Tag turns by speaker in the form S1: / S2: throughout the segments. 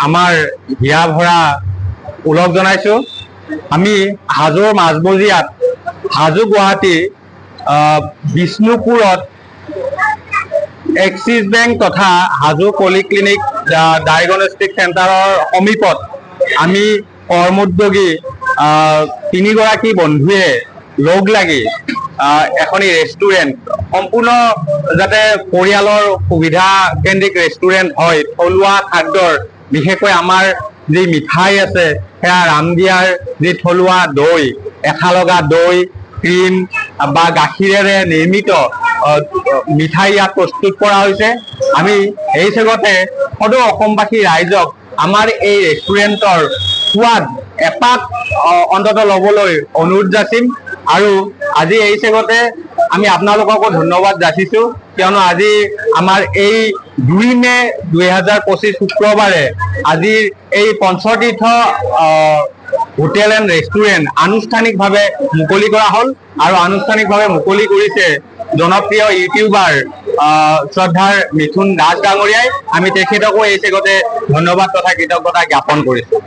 S1: আমাৰ হিয়া ভৰা ওলগ জনাইছোঁ। আমি হাজোৰ মাজমজিয়াত হাজো গুৱাহাটী বিষ্ণুপুৰত এক্সিছ বেংক তথা হাজো পলিক্লিনিক ডায়েগনষ্টিক চেণ্টাৰৰ সমীপত আমি কৰ্মোদ্যোগী তিনিগৰাকী বন্ধুৱে লগ লাগি এখনি ৰেষ্টুৰেণ্ট সম্পূৰ্ণ যাতে পৰিয়ালৰ সুবিধা কেন্দ্ৰিক ৰেষ্টুৰেণ্ট হয়, থলুৱা খাদ্যৰ বিশেষকৈ আমাৰ যি মিঠাই আছে সেয়া ৰামদিয়াৰ যি থলুৱা দৈ, এঠালগা দৈ, ক্ৰীম বা গাখীৰেৰে নিৰ্মিত মিঠাই ইয়াত প্ৰস্তুত কৰা হৈছে। আমি এই চেগতে সদৌ অসমবাসী ৰাইজক আমাৰ এই ৰেষ্টুৰেণ্টৰ সোৱাদ এপাক অন্তত ল'বলৈ অনুৰোধ যাচিম। আৰু আজি এই চেগতে আমি আপোনালোককো ধন্যবাদ যাচিছোঁ, কিয়নো আজি আমাৰ এই 2 মে 2025 শুক্ৰবাৰে আজিৰ এই পঞ্চতীৰ্থ হোটেল এণ্ড ৰেষ্টুৰেণ্ট আনুষ্ঠানিকভাৱে মুকলি কৰা হ'ল। আৰু আনুষ্ঠানিকভাৱে মুকলি কৰিছে জনপ্ৰিয় ইউটিউবাৰ শ্ৰদ্ধাৰ মিথুন দাস ডাঙৰীয়াই। আমি তেখেতকো এই চেগতে ধন্যবাদ তথা কৃতজ্ঞতা জ্ঞাপন কৰিছোঁ।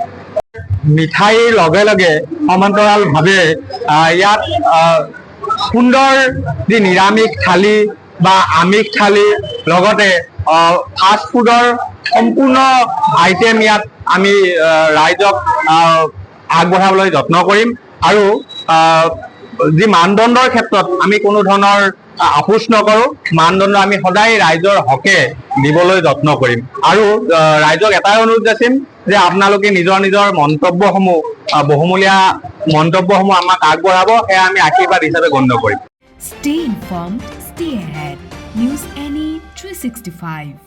S1: মিঠাইৰ লগে লগে সমান্তৰালভাৱে ইয়াত সুন্দৰ যি নিৰামিষ থালি বা আমিষ থালি লগতে ফাষ্ট ফুডৰ সম্পূৰ্ণ আইটেম ইয়াত আমি ৰাইজক আগবঢ়াবলৈ যত্ন কৰিম। আৰু যি মানদণ্ডৰ ক্ষেত্ৰত আমি কোনো ধৰণৰ আপোচ নকৰোঁ, মানদণ্ড আমি সদায় ৰাইজৰ হকে দিবলৈ যত্ন কৰিম। আৰু ৰাইজক এটাই অনুৰোধ যাচিম যে আপোনালোকে নিজৰ নিজৰ মন্তব্যসমূহ বহুমূলীয়া মন্তব্যসমূহ আমাক আগবঢ়াব, সেয়া আমি আশীৰ্বাদ হিচাপে গণ্য কৰিম।
S2: Stay informed, stay ahead. News NE 365.